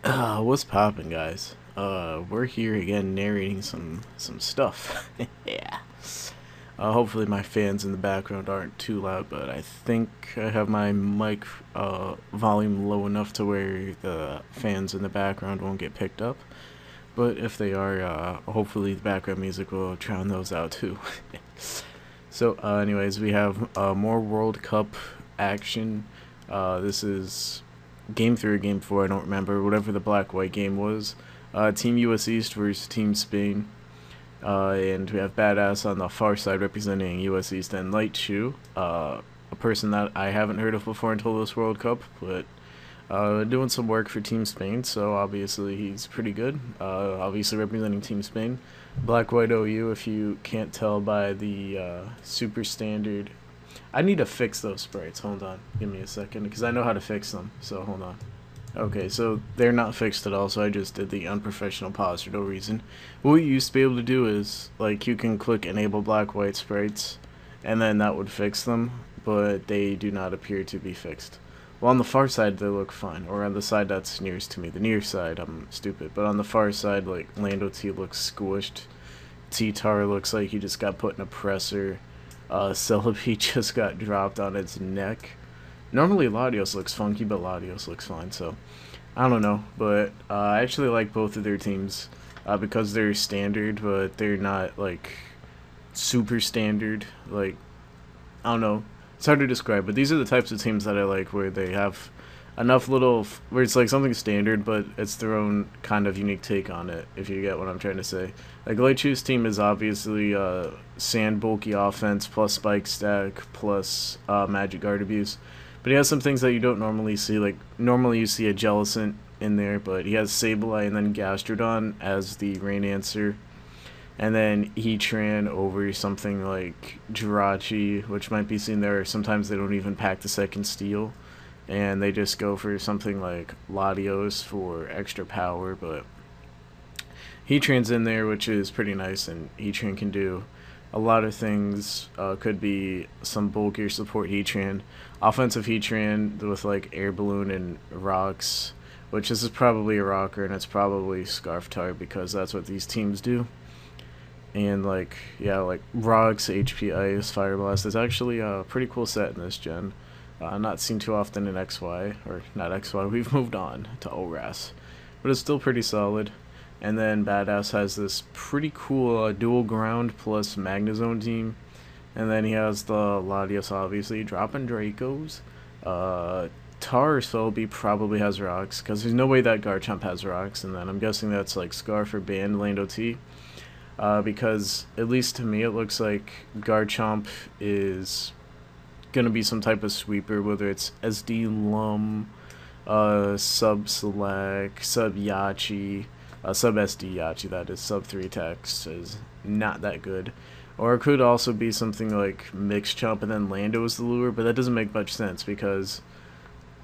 What's poppin', guys? We're here again narrating some stuff. Yeah. Hopefully my fans in the background aren't too loud, but I think I have my mic volume low enough to where the fans in the background won't get picked up. But if they are, hopefully the background music will drown those out too. So, anyways, we have more World Cup action. This is game 3 or game 4, I don't remember, whatever the black-white game was. Team US East versus Team Spain. And we have Badass on the far side representing US East, and Lightchu, a person that I haven't heard of before until this World Cup, but doing some work for Team Spain, so obviously he's pretty good. Obviously representing Team Spain. Black White OU, if you can't tell by the super standard. I need to fix those sprites. Hold on. Give me a second, because I know how to fix them, so hold on. Okay, so they're not fixed at all, so I just did the unprofessional pause for no reason. What you used to be able to do is, like, you can click enable black white sprites, and then that would fix them, but they do not appear to be fixed. Well, on the far side, they look fine, or on the side that's nearest to me. The near side, I'm stupid, but on the far side, like, Lando T looks squished. T-Tar looks like he just got put in a presser. Celebi just got dropped on its neck. Normally Latios looks funky, but Latios looks fine, so I don't know. But I actually like both of their teams because they're standard, but they're not like super standard. Like, I don't know. It's hard to describe, but these are the types of teams that I like where they have enough where it's like something standard, but it's their own kind of unique take on it, if you get what I'm trying to say. Like, Lightchu's team is obviously sand bulky offense plus spike stack plus magic guard abuse. But he has some things that you don't normally see. Like, normally you see a Jellicent in there, but he has Sableye and then Gastrodon as the rain answer. And then Heatran over something like Jirachi, which might be seen there. Sometimes they don't even pack the second steel. And they just go for something like Latios for extra power. But Heatran's in there, which is pretty nice. And Heatran can do a lot of things. Could be some bulkier support Heatran. Offensive Heatran with like Air Balloon and Rocks, which this is probably a rocker, and it's probably Scarf Tart because that's what these teams do. And like, yeah, like Rocks, HP Ice, Fire Blast is actually a pretty cool set in this gen. Not seen too often in XY, or not XY, we've moved on to ORAS. But it's still pretty solid. And then Badass has this pretty cool dual ground plus Magnezone team. And then he has the Latios, obviously, dropping Dracos. Tar or Celebi probably has rocks, because there's no way that Garchomp has rocks. And then I'm guessing that's like Scarf or Band Lando T. Because, at least to me, it looks like Garchomp is going to be some type of sweeper, whether it's SD Lum, Sub Select, Sub Yachi, Sub SD Yachi, that is, Sub 3 text is not that good. Or it could also be something like Mix Chump and then Lando is the lure, but that doesn't make much sense because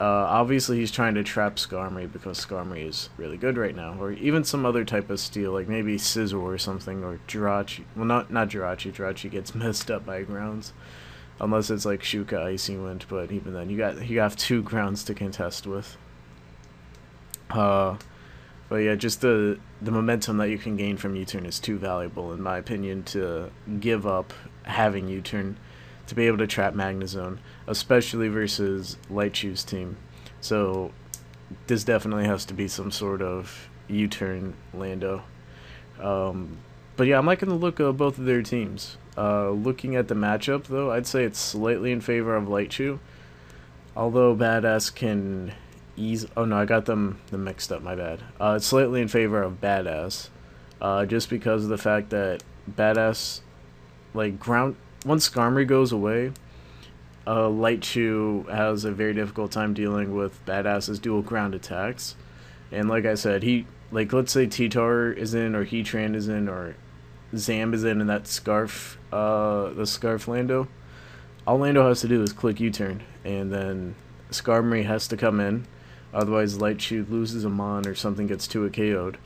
obviously he's trying to trap Skarmory because Skarmory is really good right now. Or even some other type of steel, like maybe Scizor or something, or Jirachi. Well, not Jirachi. Jirachi gets messed up by grounds. Unless it's like Shuka Icy Wind, but even then, you have 2 grounds to contest with. But yeah, just the momentum that you can gain from U-turn is too valuable, in my opinion, to give up having U-turn to be able to trap Magnezone, especially versus Lightchu's team. So this definitely has to be some sort of U-turn Lando. But yeah, I'm liking the look of both of their teams. Looking at the matchup, though, I'd say it's slightly in favor of Lightchu. Although Badass can ease... Oh, no, I got them mixed up, my bad. It's slightly in favor of Badass. Just because of the fact that Badass, like, once Skarmory goes away, Lightchu has a very difficult time dealing with Badass's dual ground attacks. And like I said, let's say T-Tar is in, or Heatran is in, or Zam is in, and that Scarf, the Scarf Lando. All Lando has to do is click U-turn, and then Skarmory has to come in. Otherwise, Lightchu loses a Mon or something gets 2 KO'd.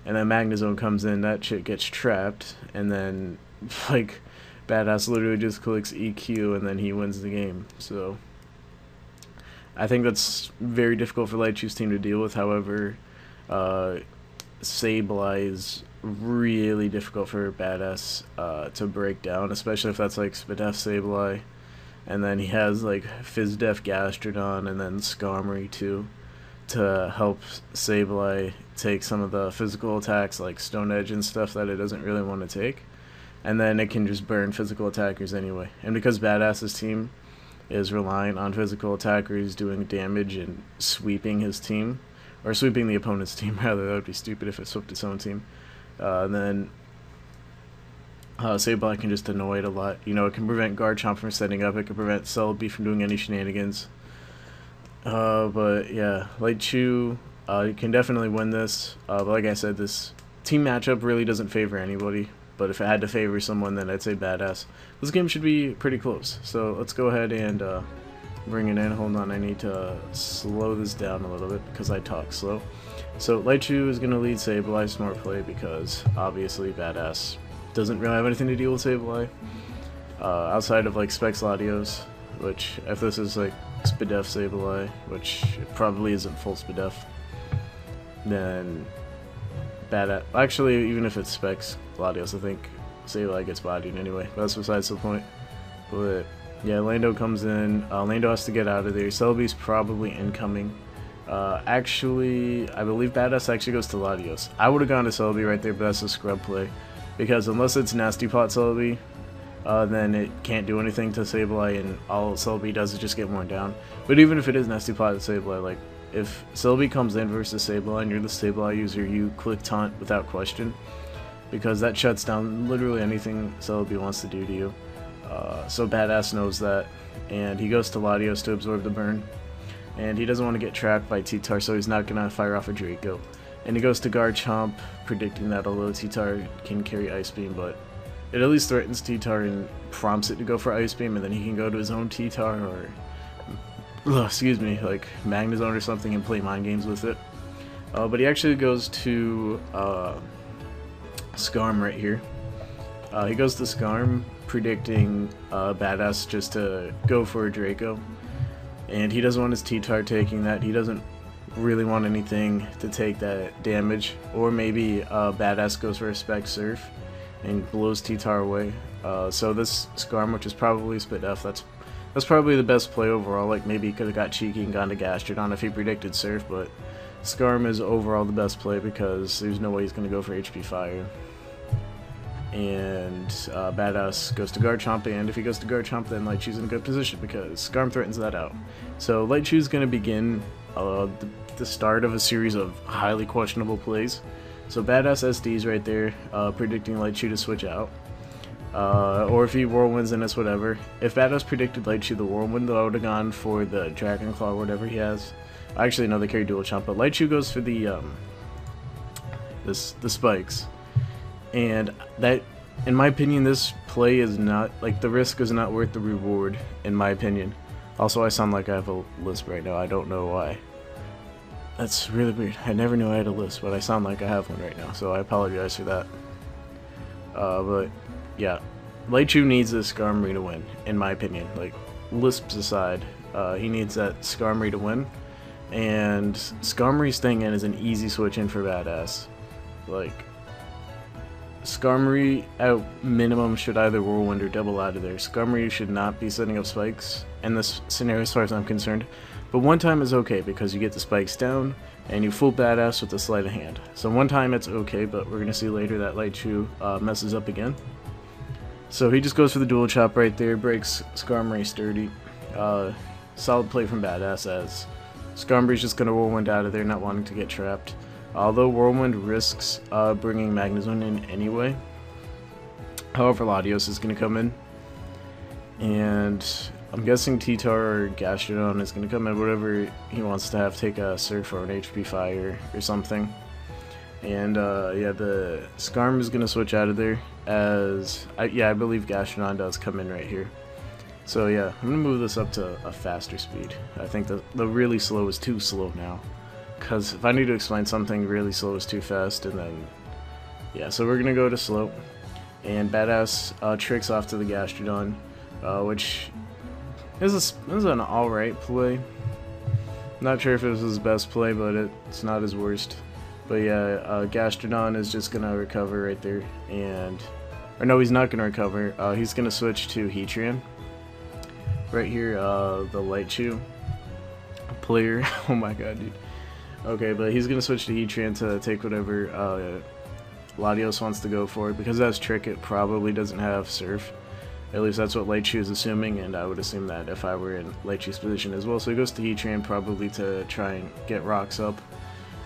And then Magnezone comes in, that shit gets trapped, and then, like, Badass literally just clicks EQ, and then he wins the game. So, I think that's very difficult for Lightchu's team to deal with. However, Uh, Sableye is really difficult for Badass to break down, especially if that's like Spadef Sableye. And then he has like Fizdef Gastrodon and then Skarmory too to help Sableye take some of the physical attacks like Stone Edge and stuff that it doesn't really want to take. And then it can just burn physical attackers anyway. And because Badass's team is relying on physical attackers doing damage and sweeping his team, or sweeping the opponent's team rather, that would be stupid if it swept its own team. Then Sableye can just annoy it a lot. You know, it can prevent Garchomp from setting up, it can prevent Celebi from doing any shenanigans. But yeah, Lightchu can definitely win this. But like I said, this team matchup really doesn't favor anybody. But if it had to favor someone, then I'd say Badass. This game should be pretty close. So let's go ahead and bring it in. Hold on, I need to slow this down a little bit because I talk slow. So Lightchu is going to lead Sableye, smart play, because obviously Badass doesn't really have anything to deal with Sableye. Outside of like Specs Latios, which if this is like Spadef Sableye, which it probably isn't full Spadef, then Badass, actually even if it's Specs Latios, I think Sableye gets bodied anyway, but that's besides the point. But yeah, Lando comes in, Lando has to get out of there, Celebi's probably incoming. Actually, I believe Badass actually goes to Latios. I would have gone to Celebi right there, but that's a scrub play, because unless it's Nasty Pot Celebi, then it can't do anything to Sableye, and all Celebi does is just get worn down. But even if it is Nasty Pot Sableye, like, if Celebi comes in versus Sableye and you're the Sableye user, you click Taunt without question, because that shuts down literally anything Celebi wants to do to you. So Badass knows that, and he goes to Latios to absorb the burn, and he doesn't want to get trapped by T-Tar, so he's not going to fire off a Draco. And he goes to Garchomp, predicting that although T-Tar can carry Ice Beam, but it at least threatens T-Tar and prompts it to go for Ice Beam, and then he can go to his own T-Tar or, excuse me, like Magnezone or something and play mind games with it. But he actually goes to Skarm right here. He goes to Skarm, predicting Badass just to go for a Draco. And he doesn't want his T-Tar taking that. He doesn't really want anything to take that damage. Or maybe Badass goes for a Spec Surf and blows T-Tar away. So this Skarm, which is probably Spadef, that's probably the best play overall. Like, maybe he could have got cheeky and gone to Gastrodon if he predicted Surf, but Skarm is overall the best play because there's no way he's going to go for HP Fire. And Badass goes to Garchomp, and if he goes to Garchomp, then Lightchu's in a good position because Skarm threatens that out. So Lightchu's going to begin the start of a series of highly questionable plays. So Badass SD's right there, predicting Lightchu to switch out. Or if he Whirlwinds, then it's whatever. If Badass predicted Lightchu the Whirlwind, though, I would have gone for the Dragon Claw or whatever he has. Actually, no, they carry Dual Chomp, but Lightchu goes for the spikes. And that, in my opinion, this play is not, like, the risk is not worth the reward, in my opinion. Also, I sound like I have a lisp right now. I don't know why. That's really weird. I never knew I had a lisp, but I sound like I have one right now, so I apologize for that. But, yeah. Lightchu needs this Skarmory to win, in my opinion. Like, lisps aside, he needs that Skarmory to win. And Skarmory staying in is an easy switch in for Badass. Like, Skarmory at minimum should either Whirlwind or double out of there. Skarmory should not be setting up spikes in this scenario as far as I'm concerned. But one time is okay because you get the spikes down and you full Badass with a sleight of hand. So one time it's okay, but we're going to see later that Lightchu messes up again. So he just goes for the Dual Chop right there, breaks Skarmory sturdy. Solid play from Badass as Skarmory's just going to Whirlwind out of there, not wanting to get trapped. Although Whirlwind risks bringing Magnezone in anyway. However, Latios is going to come in. And I'm guessing T-Tar or Gastrodon is going to come in, whatever he wants to have, take a Surf or an HP Fire or something. And yeah, the Skarm is going to switch out of there as, I believe Gastrodon does come in right here. So yeah, I'm going to move this up to a faster speed. I think the really slow is too slow now. Because if I need to explain something, really slow is too fast, and then, yeah, so we're going to go to slow, and Badass tricks off to the Gastrodon, which is an alright play. Not sure if it was his best play, but it's not his worst. But yeah, Gastrodon is just gonna recover right there, or no, he's not gonna recover. He's gonna switch to Heatran. Right here, the Lightchu player. Oh my god, dude. Okay, but he's gonna switch to Heatran to take whatever Latios wants to go for. Because that's Trick, it probably doesn't have Surf. At least that's what Lightchu is assuming, and I would assume that if I were in Lightchu's position as well. So he goes to Heatran probably to try and get rocks up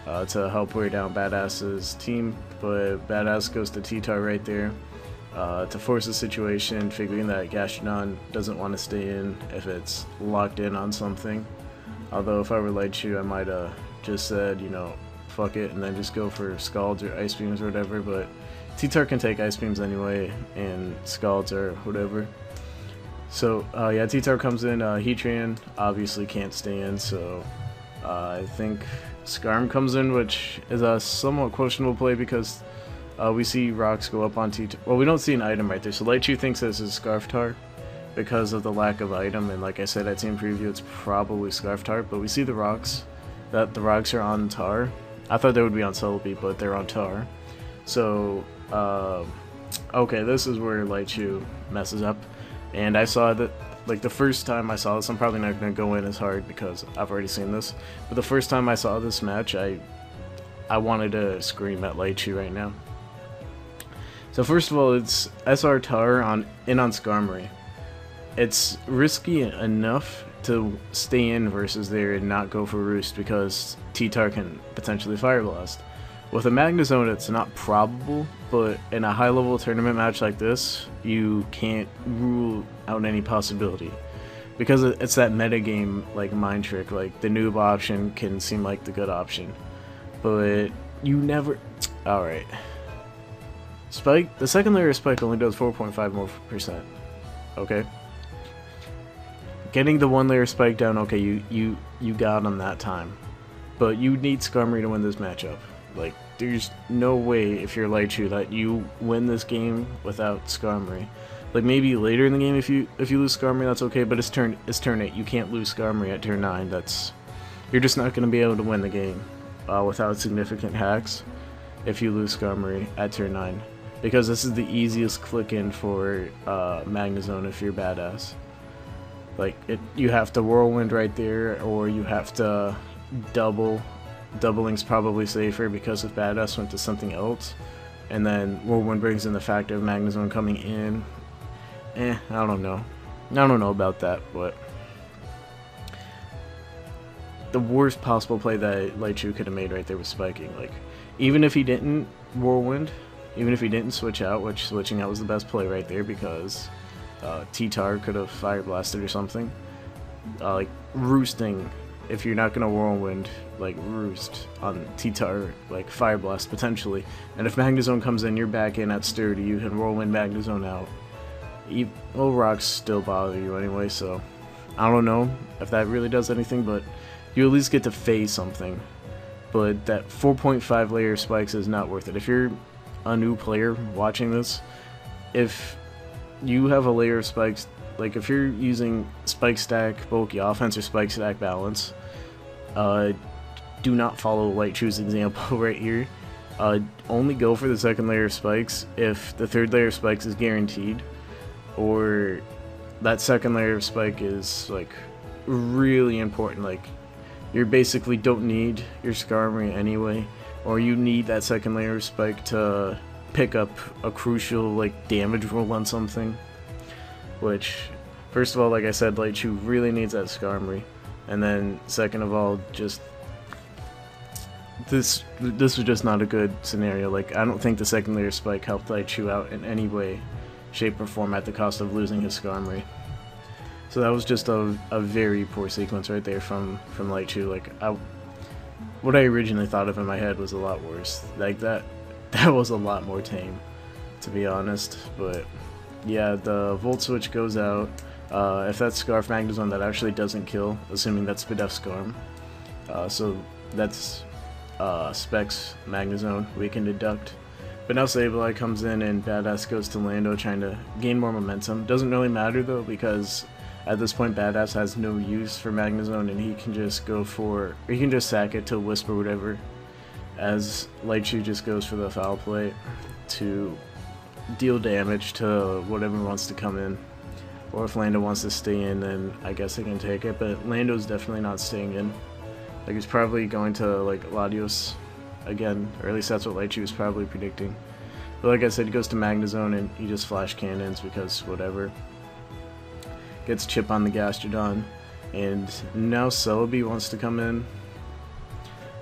to help wear down Badass's team. But Badass goes to T-Tar right there to force the situation, figuring that Gastrodon doesn't want to stay in if it's locked in on something. Although if I were Lightchu, I might have just said, you know, fuck it, and then just go for Scalds or Ice Beams or whatever. But T-Tar can take Ice Beams anyway, and Scalds or whatever. So, yeah, T-Tar comes in. Heatran obviously can't stay in, so I think Skarm comes in, which is a somewhat questionable play because we see rocks go up on T-Tar. Well, we don't see an item right there, so Lightchu thinks this is Scarftar because of the lack of item, and like I said at team preview, it's probably Scarftar, but we see the rocks, that the rocks are on Tar. I thought they would be on Celebi, but they're on Tar. So, okay, this is where Lightchu messes up, and I saw that, like, the first time I saw this, I'm probably not going to go in as hard because I've already seen this, but the first time I saw this match, I wanted to scream at Lightchu right now. So first of all, it's SR Tar on Skarmory. It's risky enough to stay in versus there and not go for Roost because T-Tar can potentially Fire Blast. With a Magnezone, it's not probable, but in a high-level tournament match like this, you can't rule out any possibility. Because it's that metagame, like, mind trick, like, the noob option can seem like the good option. But you never... Alright. Spike, the second layer of Spike only does 4.5 more %. Okay? Getting the one layer Spike down, okay, you got on that time. But you need Skarmory to win this matchup. Like, there's no way, if you're Lightchu, that you win this game without Skarmory. Like, maybe later in the game if you lose Skarmory, that's okay, but it's turn 8. You can't lose Skarmory at turn 9. You're just not going to be able to win the game without significant hacks if you lose Skarmory at turn 9. Because this is the easiest click in for Magnezone if you're Badass. Like, you have to Whirlwind right there, or you have to double. Doubling's probably safer because if Badass went to something else, and then Whirlwind brings in the factor of Magnezone coming in. I don't know. I don't know about that, but the worst possible play that Lightchu could have made right there was spiking. Like, even if he didn't Whirlwind, even if he didn't switch out, which switching out was the best play right there because T-Tar could have Fire Blasted or something. Like, roosting, if you're not going to Whirlwind, like, roost on T-Tar, like, Fire Blast potentially. And if Magnezone comes in, you're back in at Sturdy, you can Whirlwind Magnezone out. Rocks still bother you anyway, so I don't know if that really does anything, but you at least get to phase something. But that 4.5 layer spikes is not worth it. If you're a new player watching this, if you have a layer of spikes, like if you're using spike stack bulky offense or spike stack balance, do not follow Lightchu's example right here. Only go for the second layer of spikes if the third layer of spikes is guaranteed, or that second layer of spike is like really important. Like, you basically don't need your Skarmory anyway, or you need that second layer of spike to pick up a crucial like damage roll on something. Which, first of all, like I said, Lightchu really needs that Skarmory, and then second of all, just this was just not a good scenario. Like, I don't think the second layer spike helped Lightchu out in any way, shape, or form at the cost of losing his Skarmory. So that was just a very poor sequence right there from Lightchu. Like, what I originally thought of in my head was a lot worse. Like, that was a lot more tame, to be honest. But yeah, the Volt Switch goes out. If that's Scarf Magnezone, that actually doesn't kill, assuming that's Spidef Skarm. So that's Specs Magnezone, we can deduct. But now Sableye comes in and Badass goes to Lando trying to gain more momentum. Doesn't really matter though, because at this point Badass has no use for Magnezone and he can just go for, or he can just sack it to Wisp or whatever. as Lightchu just goes for the foul play to deal damage to whatever wants to come in. Or if Lando wants to stay in, then I guess they can take it, but Lando's definitely not staying in. Like, he's probably going to, like, Latios again, or at least that's what Lightchu was probably predicting. But like I said, he goes to Magnezone and he just flash cannons because whatever. Gets chip on the Gastrodon, and now Celebi wants to come in.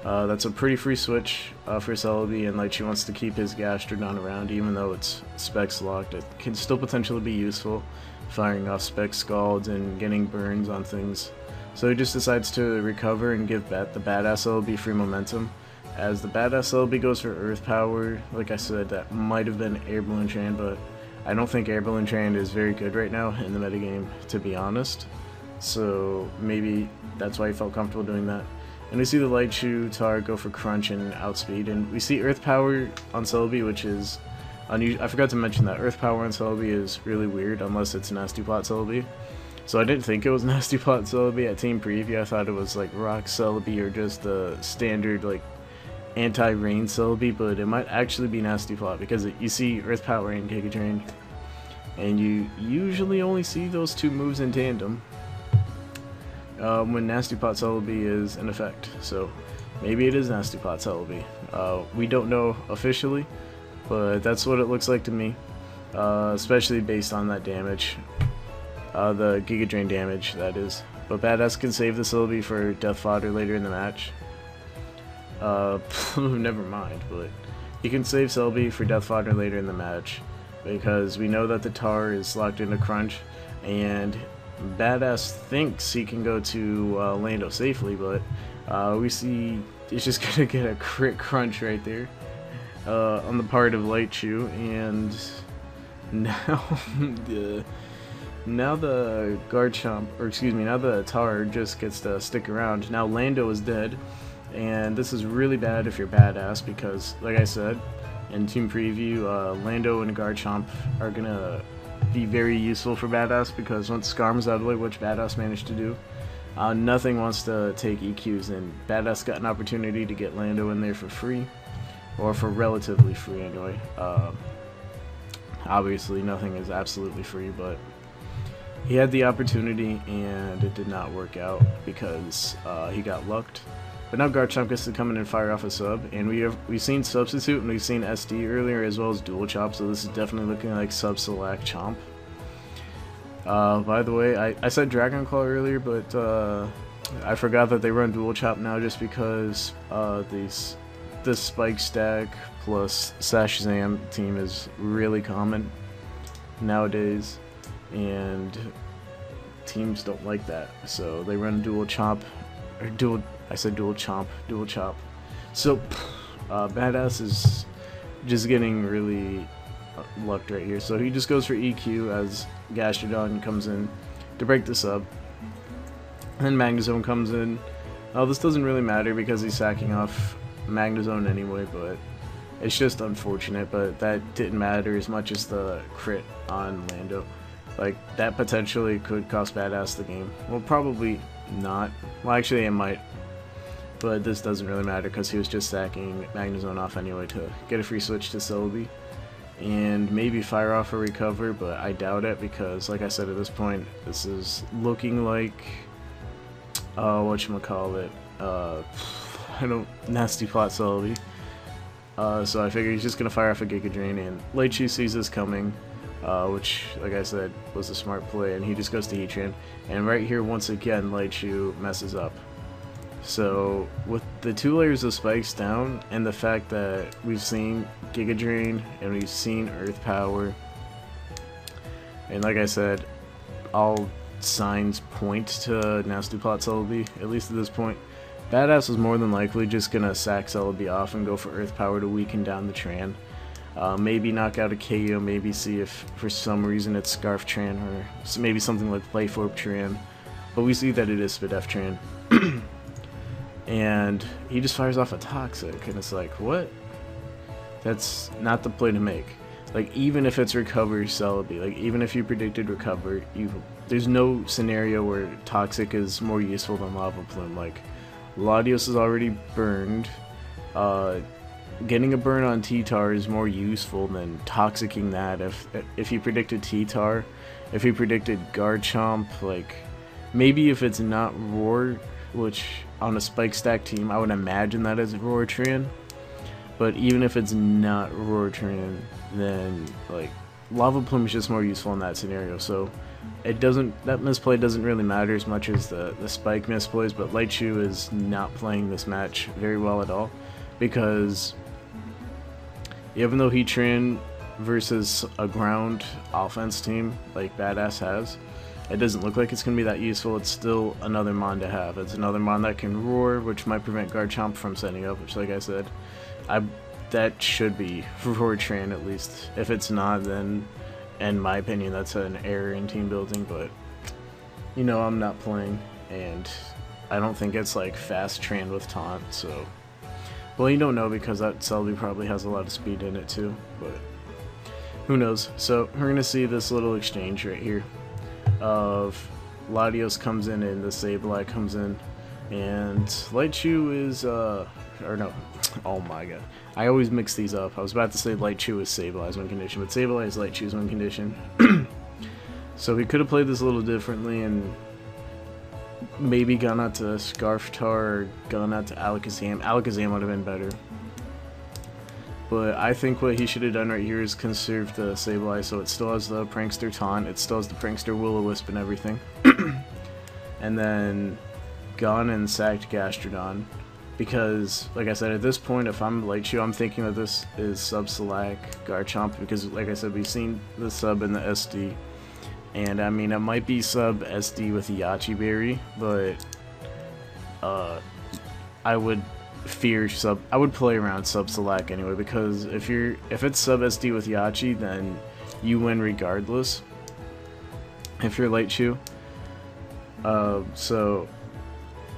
That's a pretty free switch for Celebi, and Lightchu wants to keep his Gastrodon around even though it's specs locked. It can still potentially be useful, firing off spec scalds and getting burns on things. So he just decides to recover and give the badass Celebi free momentum. As the badass Celebi goes for Earth Power, like I said, that might have been Air Balloon Train, but I don't think Air Balloon Train is very good right now in the metagame, to be honest. So maybe that's why he felt comfortable doing that. And we see the Lightchu Tar go for Crunch and Outspeed, and we see Earth Power on Celebi, which is unusual. I forgot to mention that Earth Power on Celebi is really weird unless it's Nasty Plot Celebi. So I didn't think it was Nasty Plot Celebi at Team Preview. I thought it was like Rock Celebi or just the standard like anti-rain Celebi, but it might actually be Nasty Plot because you see Earth Power and Giga Drain, and you usually only see those two moves in tandem when Nasty Plot Celebi is in effect. So maybe it is Nasty Plot Celebi. We don't know officially, but that's what it looks like to me, especially based on that damage, the Giga Drain damage that is. But Badass can save the Celebi for Death Fodder later in the match. Never mind, but he can save Celebi for Death Fodder later in the match because we know that the Tar is locked into Crunch, and Badass thinks he can go to Lando safely, but we see he's just gonna get a crit Crunch right there on the part of Lightchu, and now the Garchomp, or excuse me, now the Tar just gets to stick around. Now Lando is dead. And this is really bad if you're Badass because, like I said, in Team Preview, Lando and Garchomp are going to be very useful for Badass because once Skarm's out of the way, which Badass managed to do, nothing wants to take EQs, and Badass got an opportunity to get Lando in there for free, or for relatively free anyway. Obviously, nothing is absolutely free, but he had the opportunity and it did not work out because he got lucked. But now Garchomp gets to come in and fire off a sub, and we've seen Substitute and we've seen SD earlier as well as Dual Chop, so this is definitely looking like Sub Select Chomp. By the way, I said Dragon Claw earlier, but I forgot that they run Dual Chop now just because this Spike Stack plus Sash Zam team is really common nowadays, and teams don't like that, so they run Dual Chop, or Dual... I said Dual Chomp, Dual Chop. So, Badass is just getting really lucked right here. So he just goes for EQ as Gastrodon comes in to break the sub. And Magnezone comes in. This doesn't really matter because he's sacking off Magnezone anyway, but it's just unfortunate. But that didn't matter as much as the crit on Lando. Like, that potentially could cost Badass the game. Well, probably not. Well, actually, it might. But this doesn't really matter because he was just sacking Magnezone off anyway to get a free switch to Celebi. And maybe fire off a recover, but I doubt it because, like I said, at this point, this is looking like, whatchamacallit, Nasty Plot Celebi. So I figure he's just going to fire off a Giga Drain, and Lightchu sees this coming, which, like I said, was a smart play, and he just goes to Heatran. And right here, once again, Lightchu messes up. So, with the 2 layers of spikes down, and the fact that we've seen Giga Drain, and we've seen Earth Power, and like I said, all signs point to Nasty Plot Celebi, at least at this point. Badass was more than likely just gonna sack Celebi off and go for Earth Power to weaken down the Tran. Maybe knock out a KO, maybe see if for some reason it's Scarf Tran, or maybe something like Playforp Tran. But we see that it is Spidef Tran. And he just fires off a Toxic, and it's like, what? That's not the play to make. Like, even if it's Recover Celebi, like, even if you predicted Recover, there's no scenario where Toxic is more useful than Lava Plume. Like, Latios is already burned, Getting a burn on T-Tar is more useful than toxicking that. If he predicted T-Tar, if he predicted Garchomp, like maybe if it's not Roar, which on a spike stack team I would imagine that is Roartrian, but even if it's not Roartrian, then like Lava Plume is just more useful in that scenario. So it doesn't, that misplay doesn't really matter as much as the spike misplays. But Lightchu is not playing this match very well at all, because even though he trained versus a ground offense team like Badass has, it doesn't look like it's going to be that useful. It's still another Mon to have. It's another Mon that can roar, which might prevent Garchomp from setting up, which, like I said, that should be Roar Train at least. If it's not, then in my opinion that's an error in team building. But you know, I'm not playing, and I don't think it's like fast trained with taunt, so well, you don't know, because that Selby probably has a lot of speed in it too, but who knows. So we're gonna see this little exchange right here of Latios comes in and the Sableye comes in, and Lightchu is or no, oh my god, I always mix these up. I was about to say Lightchu is Sableye's win condition, but Sableye is Lightchu's win condition. So he could have played this a little differently and maybe gone out to Scarftar or gone out to Alakazam. Alakazam would have been better. But I think what he should have done right here is conserve the Sableye, so it still has the Prankster Taunt, it still has the Prankster Will-O-Wisp and everything. And then gone and sacked Gastrodon. Because, like I said, at this point, if I'm Lightchu, I'm thinking that this is sub-Select Garchomp, because, like I said, we've seen the sub and the SD. And I mean, it might be sub SD with Yachi Berry, but I would fear sub. I would play around sub Select anyway, because if it's sub SD with Yachi, then you win regardless. If you're Lightchu, so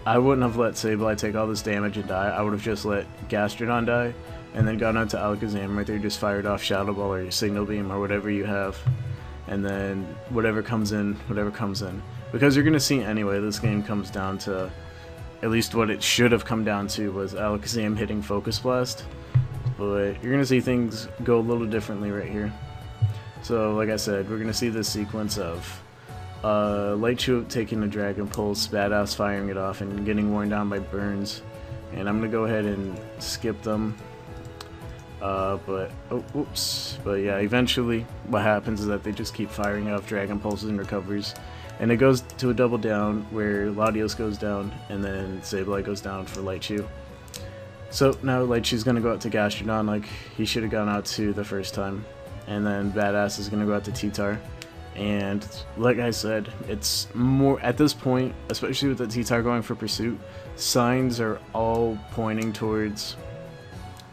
I wouldn't have let Sableye take all this damage and die. I would have just let Gastrodon die, and then gone on to Alakazam right there, just fired off Shadow Ball or your Signal Beam or whatever you have. And then whatever comes in, because you're gonna see anyway, this game comes down to, at least what it should have come down to was Alakazam hitting Focus Blast, but you're gonna see things go a little differently right here. So like I said, we're gonna see this sequence of Lightchu taking a Dragon Pulse, Badass firing it off and getting worn down by burns, and I'm gonna go ahead and skip them. But yeah, eventually what happens is that they just keep firing off Dragon Pulses and recovers, and it goes to a double down where Latios goes down and then Sableye goes down for Lightchu. So now Lightchu's gonna go out to Gastrodon like he should have gone out to the first time, and then Badass is gonna go out to T-Tar. And like I said, it's more at this point, especially with the T-Tar going for Pursuit, signs are all pointing towards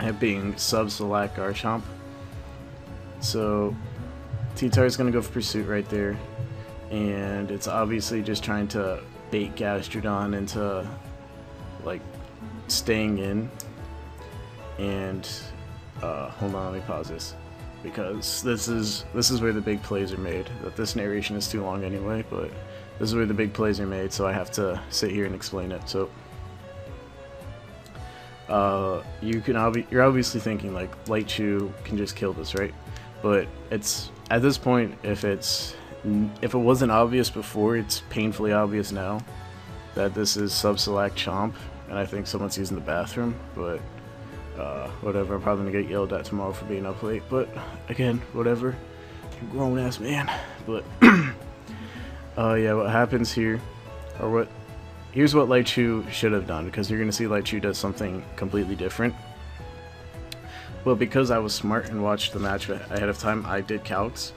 it being sub-Select Garchomp. So T-Tar is going to go for Pursuit right there, and it's obviously just trying to bait Gastrodon into like staying in. And hold on, let me pause this, because this is where the big plays are made. That this narration is too long anyway, but this is where the big plays are made, so I have to sit here and explain it. So you're obviously thinking like Lightchu can just kill this, right? But it's at this point, if it wasn't obvious before, it's painfully obvious now that this is sub-Select Chomp, and I think someone's using the bathroom. But whatever, I'm probably gonna get yelled at tomorrow for being up late. But again, whatever, grown ass man. But yeah, what happens here, or here's what Lightchu should have done, because you're going to see Lightchu does something completely different. Well, because I was smart and watched the match ahead of time, I did calcs.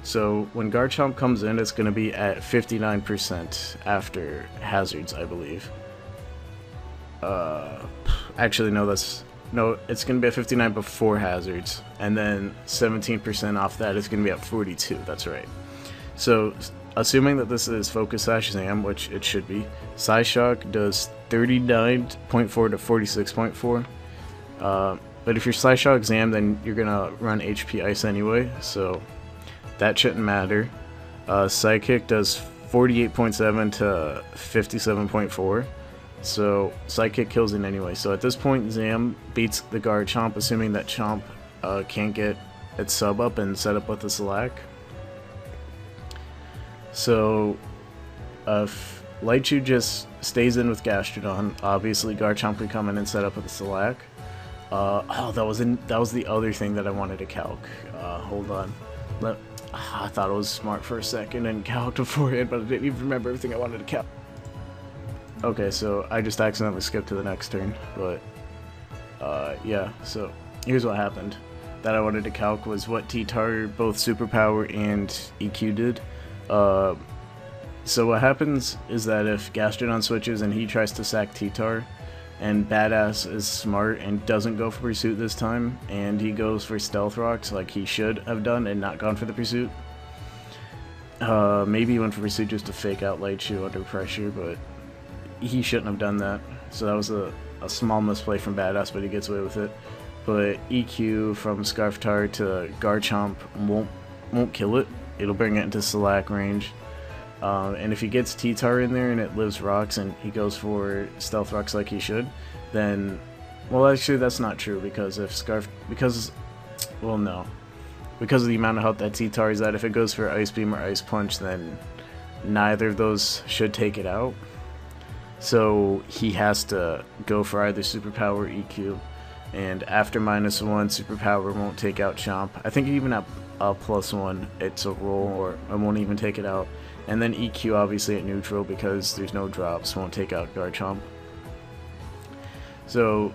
So when Garchomp comes in, it's going to be at 59% after hazards, I believe. Actually, no, it's going to be at 59 before hazards, and then 17% off that is going to be at 42. That's right. So assuming that this is Focus Sash Exam, which it should be, Psyshock does 39.4 to 46.4. But if you're Psyshock Exam, then you're gonna run HP Ice anyway, so that shouldn't matter. Psychic does 48.7 to 57.4. So Sidekick kills it anyway. So at this point, Zam beats the Garchomp, assuming that Chomp can't get its sub up and set up with the Slack. So if Lightchu just stays in with Gastrodon, obviously Garchomp could come in and set up with the Slack. Oh, that was the other thing that I wanted to calc. Hold on. I thought it was smart for a second and calced beforehand, but I didn't even remember everything I wanted to calc. Okay, so I just accidentally skipped to the next turn, but yeah, so here's what happened. That I wanted to calc was what T-Tar, both Superpower and EQ did. So what happens is that if Gastrodon switches and he tries to sack T-Tar, and Badass is smart and doesn't go for Pursuit this time, and he goes for Stealth Rocks like he should have done and not gone for the Pursuit. Maybe he went for Pursuit just to fake out Lightchu under pressure, but he shouldn't have done that. So that was a small misplay from Badass, but he gets away with it. But EQ from Scarftar to Garchomp won't kill it. It'll bring it into Slack range. And if he gets T-Tar in there and it lives rocks and he goes for Stealth Rocks like he should, then, well, actually that's not true, because if because of the amount of health that T-Tar is at, if it goes for Ice Beam or Ice Punch, then neither of those should take it out. So he has to go for either Superpower or EQ, and after -1, Superpower won't take out Chomp. I think even at +1, it's a roll, or I won't even take it out. And then EQ obviously at neutral, because there's no drops, won't take out Garchomp. So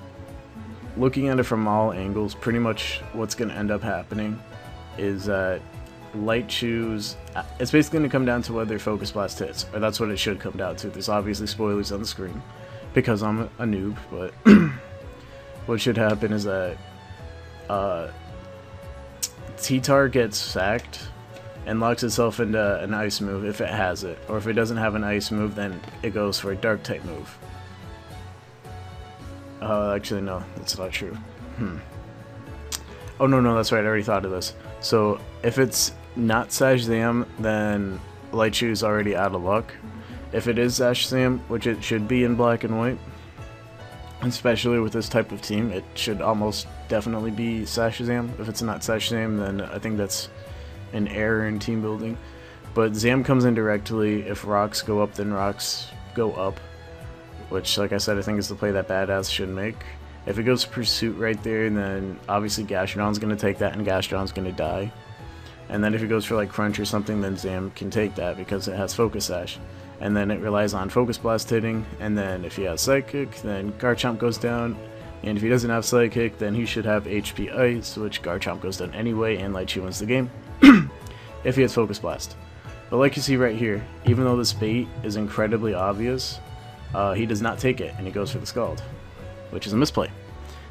looking at it from all angles, pretty much what's going to end up happening is that Lightchu's, it's basically going to come down to whether Focus Blast hits, or that's what it should come down to. There's obviously spoilers on the screen because I'm a noob, but what should happen is that T-Tar gets sacked and locks itself into an ice move if it has it, or if it doesn't have an ice move, then it goes for a dark type move. Actually no, that's not true. Oh no, that's right, I already thought of this. So if it's not Sash Zam, then Lightchu's already out of luck. If it is Sash Zam, which it should be in black and white, especially with this type of team, it should almost definitely be Sash Zam. If it's not Sash Zam, then I think that's an error in team building. But Zam comes in directly. If rocks go up, then rocks go up, which, like I said, I think is the play that Badass should make. If it goes Pursuit right there, then obviously Gastrodon's going to take that and Gastrodon's going to die. And then if it goes for like Crunch or something, then Zam can take that because it has Focus Sash. And then it relies on Focus Blast hitting, and then if he has Psychic, then Garchomp goes down. And if he doesn't have Psychic, then he should have HP Ice, which Garchomp goes down anyway, and Lightchu wins the game. If he has Focus Blast. But like you see right here, even though this bait is incredibly obvious, he does not take it, and he goes for the Scald, which is a misplay.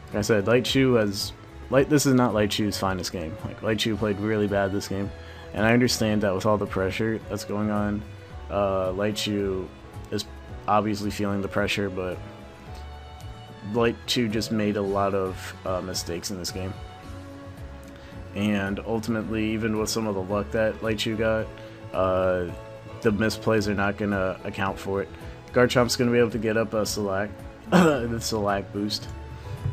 Like I said, Lightchu has... this is not Lightchu's finest game. Like, Lightchu played really bad this game, and I understand that with all the pressure that's going on, Lightchu is obviously feeling the pressure, but Lightchu just made a lot of mistakes in this game. And ultimately, even with some of the luck that Lightchu got, the misplays are not going to account for it. Garchomp's going to be able to get up a Select, the Select boost,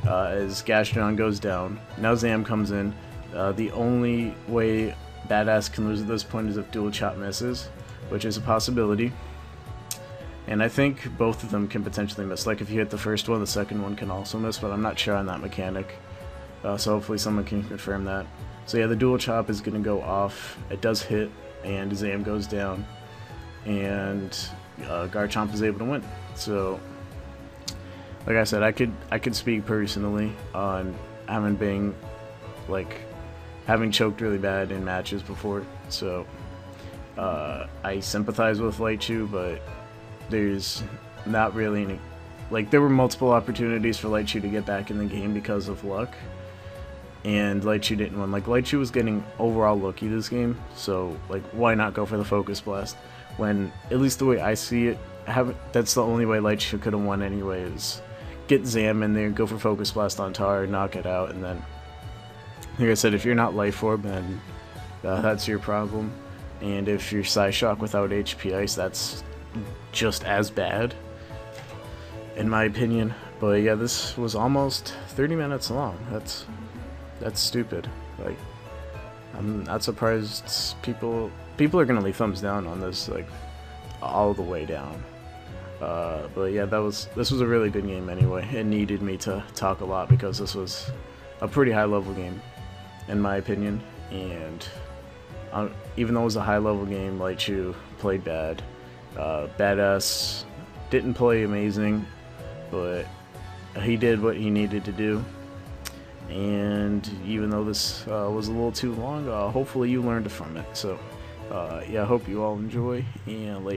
as Gastrodon goes down. Now Zam comes in. The only way Badass can lose at this point is if Dual Chop misses, which is a possibility. And I think both of them can potentially miss. Like if you hit the first one, the second one can also miss, but I'm not sure on that mechanic. So hopefully someone can confirm that. So yeah, the Dual Chop is going to go off. It does hit, and Zam goes down. And Garchomp is able to win. So, like I said, I could speak personally on having choked really bad in matches before. So I sympathize with Lightchu, but there's not really any... Like, there were multiple opportunities for Lightchu to get back in the game because of luck, and Lightchu didn't win. Like, Lightchu was getting overall lucky this game, so, like, why not go for the Focus Blast? When, at least the way I see it, that's the only way Lightchu could have won anyway, is get Zam in there, go for Focus Blast on Tar, knock it out, and then, like I said, if you're not Life Orb, then that's your problem. And if you're Psyshock without HP Ice, that's just as bad. in my opinion. But yeah, this was almost 30 minutes long. That's stupid. Like, I'm not surprised people are gonna leave thumbs down on this, like, all the way down. But yeah, this was a really good game anyway. It needed me to talk a lot because this was a pretty high level game, in my opinion. And even though it was a high level game, Lightchu played bad. Badass didn't play amazing, but he did what he needed to do. And even though this was a little too long, hopefully you learned from it. So yeah, I hope you all enjoy, and later.